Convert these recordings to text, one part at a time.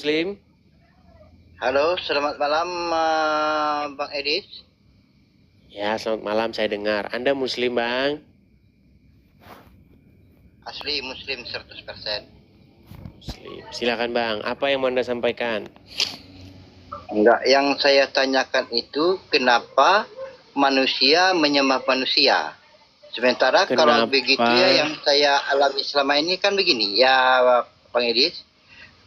Muslim. Halo, selamat malam Bang Edis. Ya, selamat malam, saya dengar. Anda Muslim, Bang? Asli Muslim 100%. Muslim. Silakan, Bang. Apa yang mau Anda sampaikan? Enggak, yang saya tanyakan itu kenapa manusia menyembah manusia. Sementara kalau begitu ya yang saya alami selama ini kan begini, ya Bang Edis.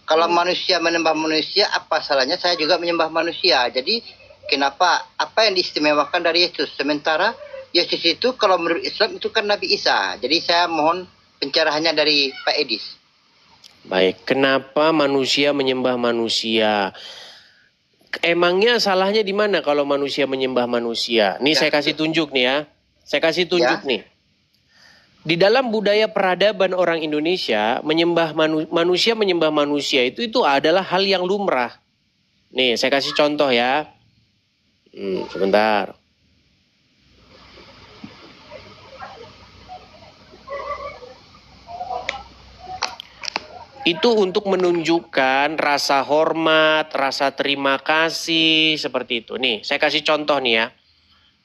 Kalau manusia menyembah manusia, apa salahnya saya juga menyembah manusia. Jadi kenapa, apa yang diistimewakan dari Yesus? Sementara Yesus itu kalau menurut Islam itu kan Nabi Isa. Jadi saya mohon pencerahannya dari Pak Edis. Baik, kenapa manusia menyembah manusia? Emangnya salahnya di mana kalau manusia menyembah manusia? Nih ya, saya kasih tunjuk nih ya. Saya kasih tunjuk nih. Di dalam budaya peradaban orang Indonesia, manusia menyembah manusia itu adalah hal yang lumrah. Nih, saya kasih contoh ya. Sebentar. Itu untuk menunjukkan rasa hormat, rasa terima kasih, seperti itu. Nih, saya kasih contoh nih ya.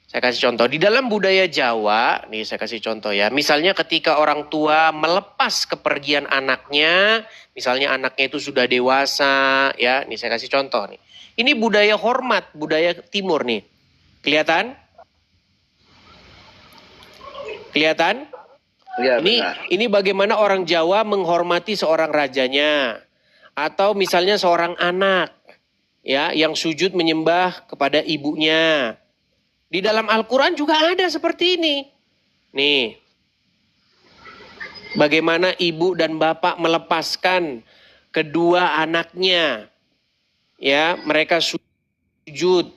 Saya kasih contoh. Di dalam budaya Jawa, nih saya kasih contoh ya. Misalnya ketika orang tua melepas kepergian anaknya, misalnya anaknya itu sudah dewasa, ya. Nih saya kasih contoh nih. Ini budaya hormat, budaya timur nih. Kelihatan? Kelihatan? Ya, ini bagaimana orang Jawa menghormati seorang rajanya. Atau misalnya seorang anak, ya, yang sujud menyembah kepada ibunya. Di dalam Al-Quran juga ada seperti ini. Nih. Bagaimana ibu dan bapak melepaskan kedua anaknya. Ya, mereka sujud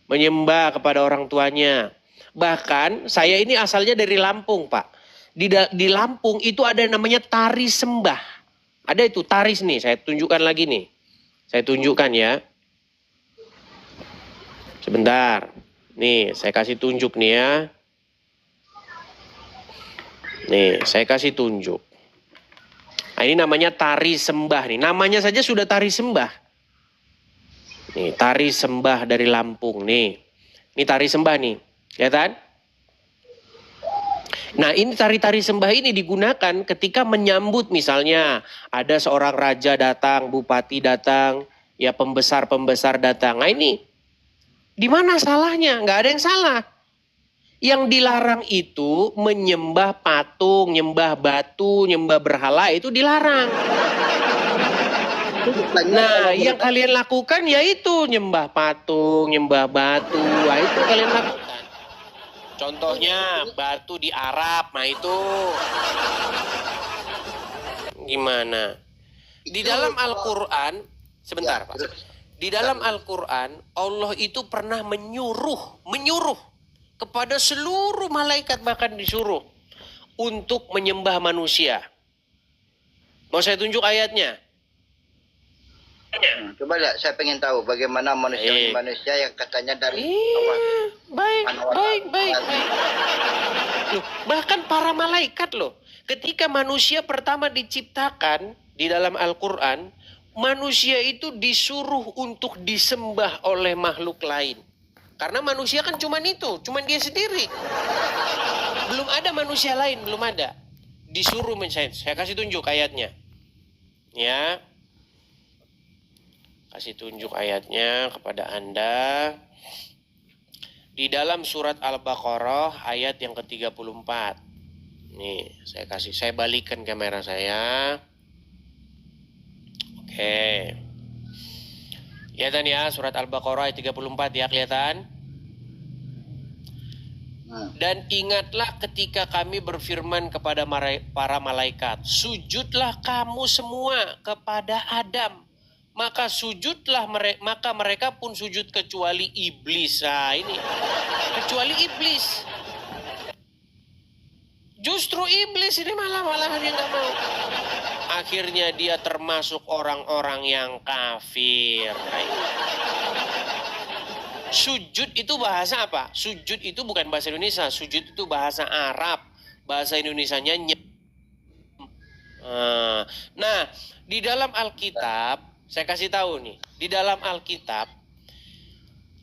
menyembah kepada orang tuanya. Bahkan saya ini asalnya dari Lampung, Pak. Di Lampung itu ada namanya tari sembah. Ada itu taris nih, saya tunjukkan lagi nih. Saya tunjukkan ya. Sebentar. Nih, saya kasih tunjuk nih ya. Nih, saya kasih tunjuk. Nah, ini namanya tari sembah nih. Namanya saja sudah tari sembah. Nih, tari sembah dari Lampung nih. Ini tari sembah nih. Kelihatan? Nah, ini tari-tari sembah ini digunakan ketika menyambut misalnya ada seorang raja datang, bupati datang, ya pembesar-pembesar datang. Nah, ini di mana salahnya? Nggak ada yang salah. Yang dilarang itu menyembah patung, nyembah batu, nyembah berhala itu dilarang. Nah, yang kalian lakukan yaitu nyembah patung, nyembah batu. Nah, itu kalian lakukan. Contohnya batu di Arab, nah itu gimana? Di dalam Al-Quran, sebentar Pak. Di dalam Al-Quran, Allah itu pernah menyuruh kepada seluruh malaikat, bahkan disuruh untuk menyembah manusia. Mau saya tunjuk ayatnya? Coba lihat, saya pengen tahu bagaimana manusia yang katanya dari Allah. Baik. Loh, bahkan para malaikat loh. Ketika manusia pertama diciptakan di dalam Al-Quran, manusia itu disuruh untuk disembah oleh makhluk lain. Karena manusia kan cuman dia sendiri. Belum ada manusia lain, belum ada. Disuruh, saya kasih tunjuk ayatnya. Ya. Kasih tunjuk ayatnya kepada Anda. Di dalam surat Al-Baqarah ayat yang ke-34. Nih, saya balikkan kamera saya. Oke. Kelihatan ya, surat Al-Baqarah ayat 34 ya, kelihatan? Dan ingatlah ketika kami berfirman kepada para malaikat, sujudlah kamu semua kepada Adam. Maka maka mereka pun sujud kecuali iblis. Nah, ini kecuali iblis. Justru iblis ini malah dia nggak mau. Akhirnya dia termasuk orang-orang yang kafir. Sujud itu bahasa apa? Sujud itu bukan bahasa Indonesia. Sujud itu bahasa Arab. Bahasa Indonesianya Nah, di dalam Alkitab Saya kasih tahu nih, di dalam Alkitab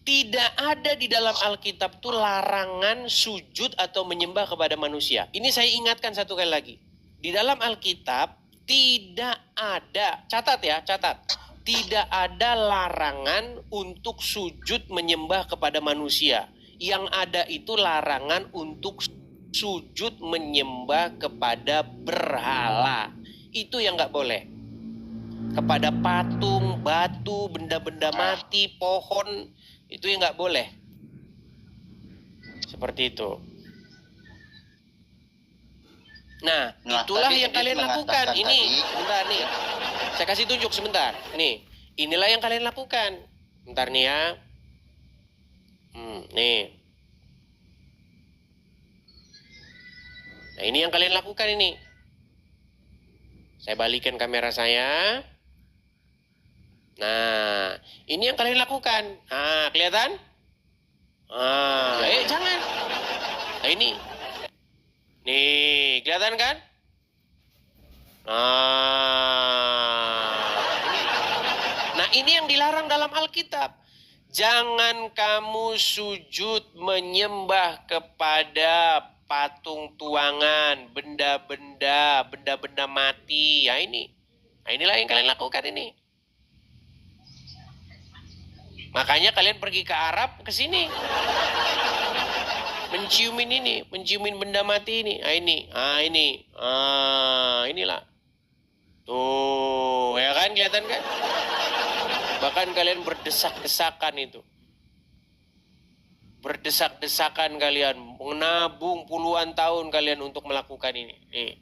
tidak ada di dalam Alkitab itu larangan sujud atau menyembah kepada manusia. Ini saya ingatkan satu kali lagi. Di dalam Alkitab tidak ada, catat ya, catat. Tidak ada larangan untuk sujud menyembah kepada manusia. Yang ada itu larangan untuk sujud menyembah kepada berhala. Itu yang nggak boleh. Kepada patung, batu, benda-benda mati, pohon, itu yang nggak boleh. Seperti itu. Nah, itulah yang kalian lakukan. Ini, sebentar nih. Saya kasih tunjuk sebentar. Nih, inilah yang kalian lakukan. Bentar nih ya. Nih. Nah, ini yang kalian lakukan ini. Saya balikan kamera saya. Nah, ini yang kalian lakukan. Nah, kelihatan? Jangan. Nah, ini. Nih, kelihatan kan? Nah, ini yang dilarang dalam Alkitab. Jangan kamu sujud menyembah kepada patung tuangan, benda-benda mati. Ya ini. Nah, inilah yang kalian lakukan ini. Makanya kalian pergi ke Arab, ke sini. Menciumin benda mati ini. Inilah. Tuh, ya kan, kelihatan kan? Bahkan kalian berdesak-desakan itu. Berdesak-desakan kalian, menabung puluhan tahun kalian untuk melakukan ini. Nih.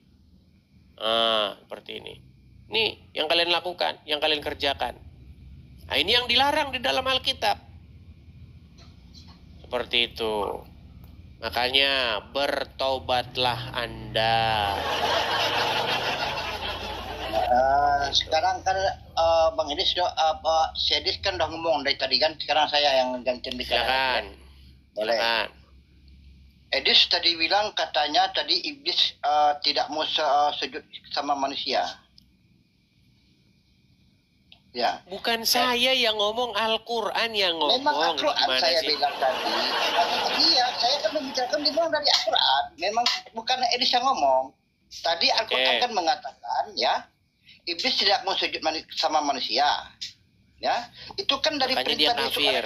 Seperti ini. Nih, yang kalian lakukan, yang kalian kerjakan. Nah, ini yang dilarang di dalam Alkitab. Seperti itu. Makanya bertobatlah Anda. Sekarang kan Bang Edis Sedis kan udah ngomong dari tadi kan. Sekarang saya yang gantian bicara. Silakan. Boleh. Silakan. Edis tadi bilang katanya tadi iblis tidak mau sujud sama manusia. Ya. Bukan saya yang ngomong, Al-Quran yang ngomong. Memang Al-Quran saya sih? bilang tadi. Iya, saya kan membicarakan dimulai dari Al-Quran. Memang bukan Edis yang ngomong. Tadi Al-Quran kan mengatakan ya, iblis tidak mau sujud sama manusia. Ya, itu kan dari makanya perintah dia kafir.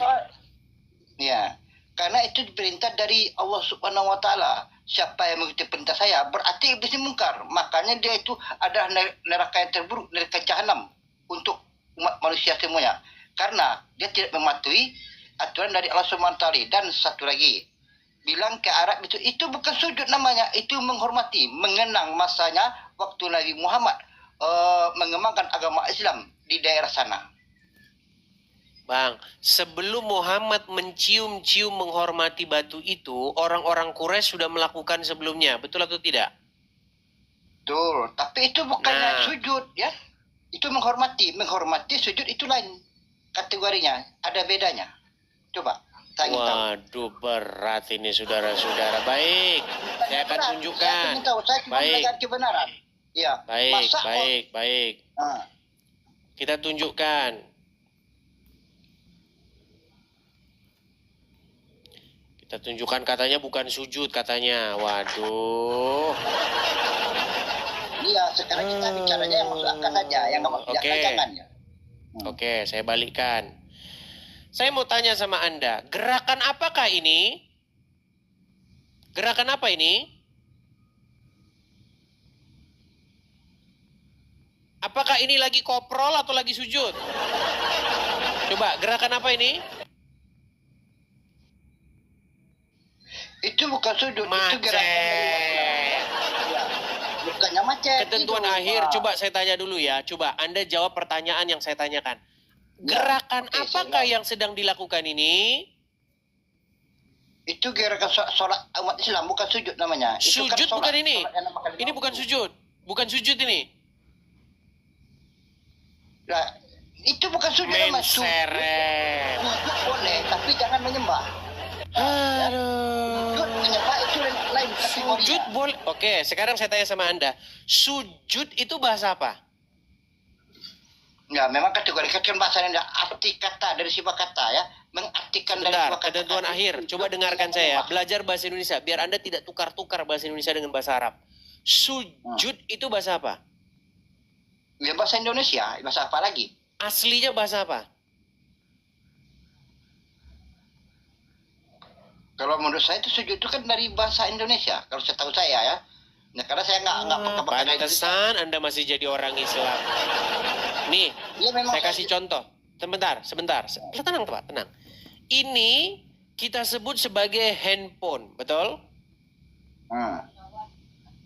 Ya, karena itu perintah dari Allah Subhanahu Wa Taala. Siapa yang mengikuti perintah saya, berarti iblis ini mungkar. Makanya dia itu ada neraka yang terburuk, neraka jahanam untuk umat manusia semuanya. Karena dia tidak mematuhi aturan dari Allah Subhanahu Wa Taala. Dan satu lagi, bilang ke Arab itu bukan sujud namanya, itu menghormati, mengenang masanya waktu Nabi Muhammad mengembangkan agama Islam di daerah sana. Bang, sebelum Muhammad mencium-cium menghormati batu itu, orang-orang Quraisy sudah melakukan sebelumnya, betul atau tidak? Betul, tapi itu bukannya sujud ya. Itu menghormati sujud itu lain kategorinya, ada bedanya. Coba tanya. Waduh, berat ini saudara-saudara. Baik, saya akan tunjukkan. Saya cuma belajar kebenaran. Ya. Baik. Kita tunjukkan. Kita tunjukkan, katanya bukan sujud katanya. Waduh. Iya, sekarang kita bicaranya yang masuk akal saja, yang nggak masuk akal jangan ya. Oke, saya balikan. Saya mau tanya sama Anda, gerakan apakah ini? Gerakan apa ini? Apakah ini lagi koprol atau lagi sujud? Coba, gerakan apa ini? Itu bukan sujud, macet. Itu gerakan. Bukannya macet. Ketentuan itu. akhir, coba saya tanya dulu ya. Coba Anda jawab pertanyaan yang saya tanyakan. Gerakan apakah yang sedang dilakukan ini? Itu gerakan sholat umat Islam, bukan sujud namanya. Itu Sujud kan sholat, bukan ini. Ini bukan itu. sujud. Bukan sujud ini. Nah, itu bukan sujud namanya. Sujud boleh, tapi jangan menyembah. Aduh. Sujud menyembah itu lain kategori. Sujud boleh. Oke, sekarang saya tanya sama Anda. Sujud itu bahasa apa? Ya, memang kategorikan kan bahasanya arti kata dari sifat kata ya, mengartikan dari Sebentar, sifat kata. ketentuan akhir. Coba dengarkan saya. Belajar bahasa Indonesia biar Anda tidak tukar-tukar bahasa Indonesia dengan bahasa Arab. Sujud itu bahasa apa? Ya bahasa Indonesia, bahasa apa lagi? Aslinya bahasa apa? Kalau menurut saya itu sujud itu kan dari bahasa Indonesia. Kalau setahu saya ya. Nah, karena saya nggak Pantesan Anda masih jadi orang Islam. Nih, ya, saya kasih contoh. Sebentar. Tenang, Pak, tenang. Ini kita sebut sebagai handphone, betul?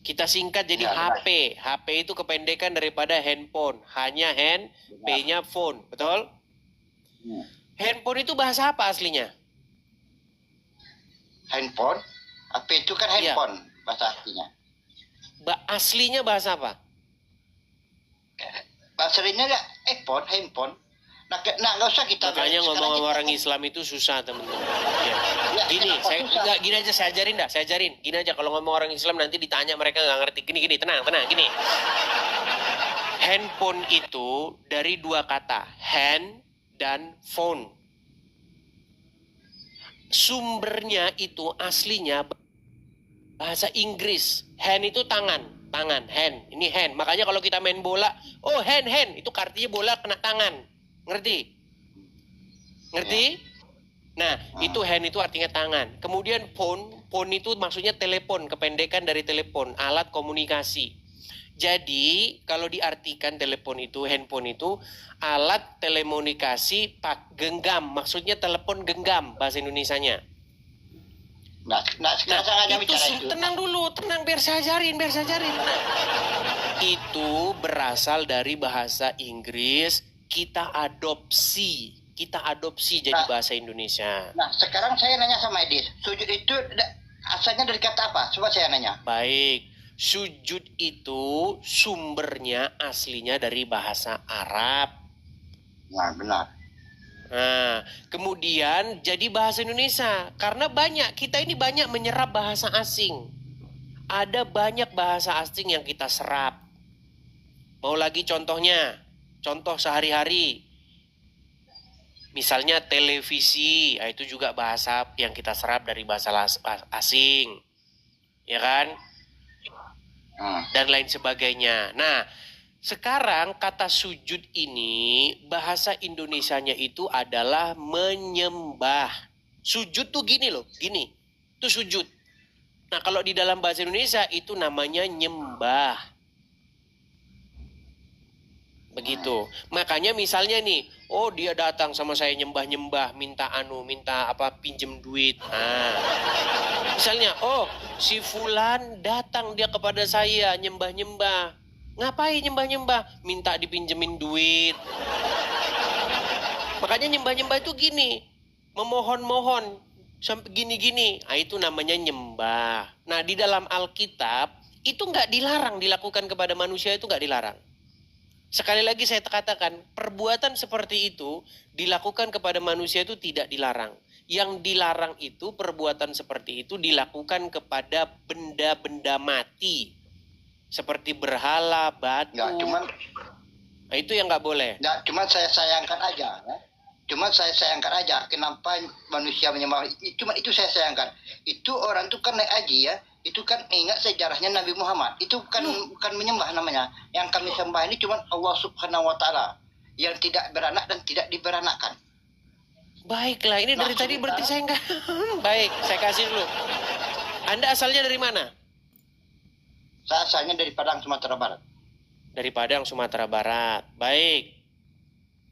Kita singkat jadi Ya, HP. HP itu kependekan daripada handphone. Hanya hand, P-nya phone, betul? Handphone itu bahasa apa aslinya? Handphone, apa itu kan handphone bahasa artinya. Aslinya bahasa apa? Bahasa aslinya ya handphone. Nah, nggak usah kita. Makanya ngomong sama orang Islam itu susah, teman-teman. Ya. Gini, gini aja saya ajarin. Gini aja kalau ngomong orang Islam nanti ditanya mereka nggak ngerti. Gini, tenang, gini. Handphone itu dari dua kata, hand dan phone. Sumbernya itu aslinya bahasa Inggris. Hand itu tangan, hand. Ini hand. Makanya kalau kita main bola, oh hand. Itu artinya bola kena tangan. Ngerti? Nah, itu hand itu artinya tangan. Kemudian phone itu maksudnya telepon, kependekan dari telepon, alat komunikasi. Jadi, kalau diartikan telepon itu, handphone itu alat telekomunikasi genggam, maksudnya telepon genggam bahasa Indonesianya. Nah, sekarang itu tenang dulu, biar saya ajarin. Itu berasal dari bahasa Inggris, kita adopsi jadi bahasa Indonesia. Nah, sekarang saya nanya sama Edis, sujud itu asalnya dari kata apa? Coba saya nanya. Baik, sujud itu sumbernya aslinya dari bahasa Arab. Nah, benar. Nah, kemudian jadi bahasa Indonesia. Karena kita ini banyak menyerap bahasa asing. Ada banyak bahasa asing yang kita serap. Mau lagi contohnya? Contoh sehari-hari. Misalnya televisi, itu juga bahasa yang kita serap dari bahasa asing. Ya kan? Dan lain sebagainya. Nah, sekarang kata sujud ini bahasa Indonesianya itu adalah menyembah. Sujud tuh gini loh, gini. Itu sujud. Nah, kalau di dalam bahasa Indonesia itu namanya nyembah. Begitu. Makanya misalnya nih, oh dia datang sama saya nyembah-nyembah, minta pinjem duit. Nah, misalnya, oh si Fulan datang dia kepada saya nyembah-nyembah. Ngapain nyembah-nyembah? Minta dipinjemin duit. Makanya nyembah-nyembah itu gini, memohon-mohon sampai gini-gini. Nah, itu namanya nyembah. Nah, di dalam Alkitab itu nggak dilarang dilakukan kepada manusia, itu nggak dilarang. Sekali lagi saya katakan, perbuatan seperti itu dilakukan kepada manusia itu tidak dilarang. Yang dilarang itu perbuatan seperti itu dilakukan kepada benda-benda mati. Seperti berhala, batu. Nah, itu yang nggak boleh. Nggak, cuman saya sayangkan aja. Ya. Kenapa manusia menyembah. Cuma itu saya sayangkan. Itu orang itu kan naik haji ya. Itu kan ingat sejarahnya Nabi Muhammad. Itu bukan menyembah namanya. Yang kami sembah ini cuma Allah Subhanahu wa Ta'ala. Yang tidak beranak dan tidak diberanakkan. Baiklah, ini dari tadi berarti saya enggak. Baik, saya kasih dulu. Anda asalnya dari mana? Saya asalnya dari Padang, Sumatera Barat. Dari Padang, Sumatera Barat. Baik.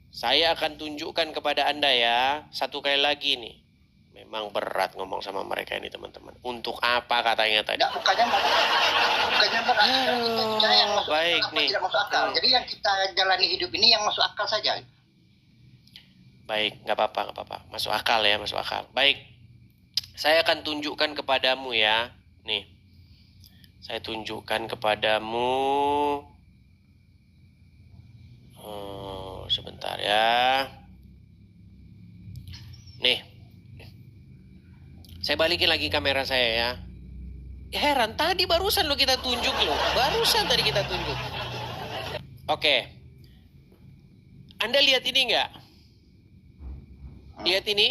Saya akan tunjukkan kepada Anda ya. Satu kali lagi nih. Memang berat ngomong sama mereka ini teman-teman. Untuk apa katanya tadi? Nggak, bukannya berat. Yang masuk baik akal, nih. Tidak masuk akal. Jadi yang kita jalani hidup ini yang masuk akal saja. Baik, nggak apa-apa. Masuk akal ya, masuk akal. Baik. Saya akan tunjukkan kepadamu ya. Nih. Saya tunjukkan kepadamu. Sebentar ya. Nih. Saya balikin lagi kamera saya ya. Heran, tadi barusan lo kita tunjuk lo. Barusan tadi kita tunjuk. Oke. Anda lihat ini enggak? Lihat ini?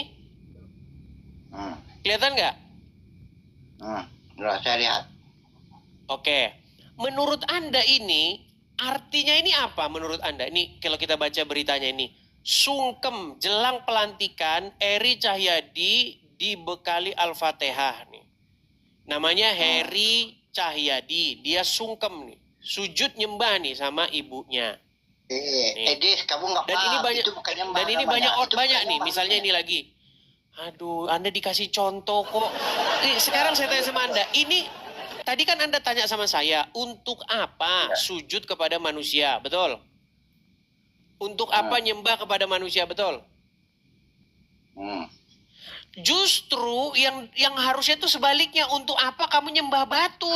Kelihatan nggak? Saya lihat. Oke. Menurut Anda ini, artinya ini apa menurut Anda? Ini kalau kita baca beritanya ini. Sungkem jelang pelantikan Eri Cahyadi dibekali Al-Fatihah nih. Namanya Heri Cahyadi. Dia sungkem nih. Sujud nyembah nih sama ibunya. Edis, kamu nggak Dan paham. ini banyak, Itu bukan nyembah dan ini namanya. banyak nih. Misalnya ini lagi. Aduh, Anda dikasih contoh kok. Sekarang saya tanya sama Anda. Ini tadi kan Anda tanya sama saya, untuk apa sujud kepada manusia, betul? Untuk apa nyembah kepada manusia, betul? Justru yang harusnya itu sebaliknya, untuk apa kamu nyembah batu?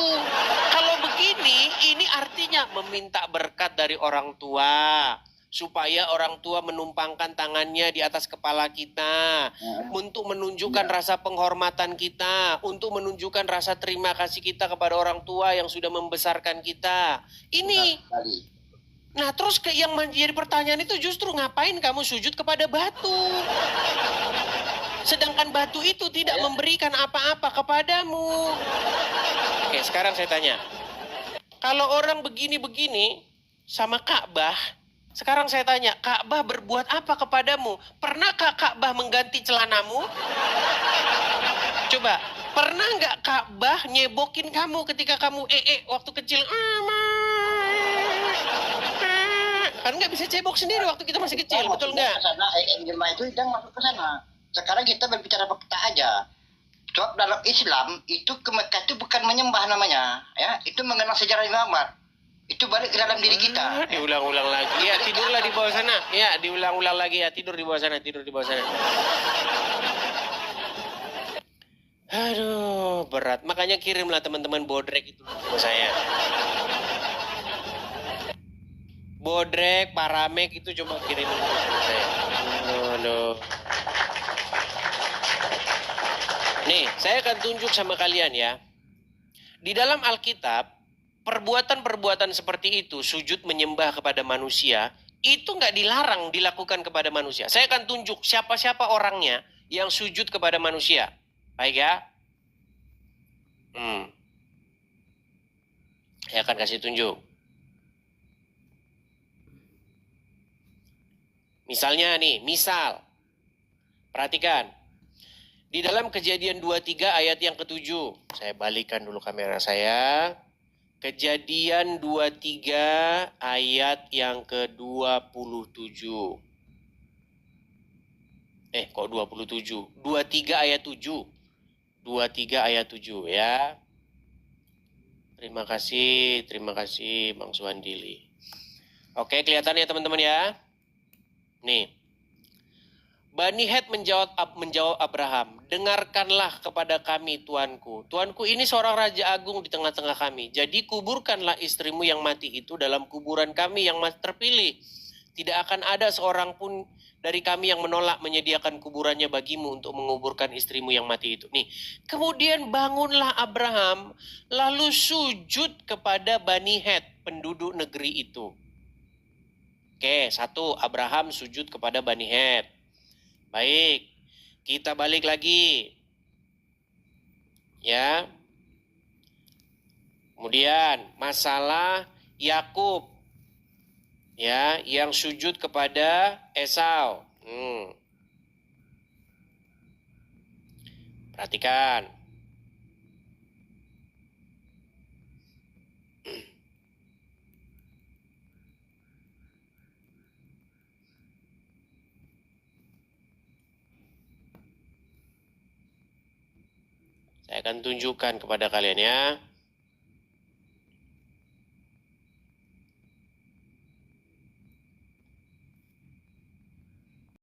Kalau begini, ini artinya meminta berkat dari orang tua, supaya orang tua menumpangkan tangannya di atas kepala kita, untuk menunjukkan rasa penghormatan kita, untuk menunjukkan rasa terima kasih kita kepada orang tua yang sudah membesarkan kita. Ini. Nah, terus yang menjadi pertanyaan itu justru ngapain kamu sujud kepada batu? Sedangkan batu itu tidak memberikan apa-apa kepadamu. Oke, sekarang saya tanya. Kalau orang begini-begini sama Ka'bah, sekarang saya tanya, Ka'bah berbuat apa kepadamu? Pernahkah Ka'bah mengganti celanamu? Coba, pernah nggak Ka'bah nyebokin kamu ketika kamu waktu kecil? Kan nggak bisa cebok sendiri waktu kita masih kecil, betul nggak? Sana jemaah itu sedang masuk ke sana. Sekarang kita berbicara fakta aja. Sebab dalam Islam itu ke Mekah itu bukan menyembah namanya, ya. Itu mengenal sejarah Muhammad. Itu balik ke dalam diri kita. Diulang-ulang lagi. Ya, tidurlah di bawah sana. Ya, diulang-ulang lagi ya, tidur di bawah sana, tidur di bawah sana. Aduh, berat. Makanya kirimlah teman-teman bodrek itu ke saya. Bodrek, Paramek itu coba kirim ke saya. Aduh. Nih, saya akan tunjuk sama kalian ya. Di dalam Alkitab, perbuatan-perbuatan seperti itu, sujud menyembah kepada manusia, itu nggak dilarang dilakukan kepada manusia. Saya akan tunjuk siapa-siapa orangnya yang sujud kepada manusia. Baik ya? Saya akan kasih tunjuk. Misalnya nih, perhatikan. Di dalam Kejadian 23 ayat yang ke-7. Saya balikan dulu kamera saya. Kejadian 23 ayat yang ke-27. Kok 27? 23 ayat 7. 23 ayat 7 ya. Terima kasih Bang Suandili. Oke, kelihatan ya teman-teman ya. Nih. Bani Het menjawab Abraham, dengarkanlah kepada kami Tuanku. Tuanku ini seorang raja agung di tengah-tengah kami. Jadi kuburkanlah istrimu yang mati itu dalam kuburan kami yang terpilih. Tidak akan ada seorang pun dari kami yang menolak menyediakan kuburannya bagimu untuk menguburkan istrimu yang mati itu. Nih, kemudian bangunlah Abraham lalu sujud kepada Bani Het, penduduk negeri itu. Oke, 1, Abraham sujud kepada Bani Het. Baik, kita balik lagi. Ya. Kemudian masalah Yakub. Ya, yang sujud kepada Esau. Perhatikan. Saya akan tunjukkan kepada kalian ya.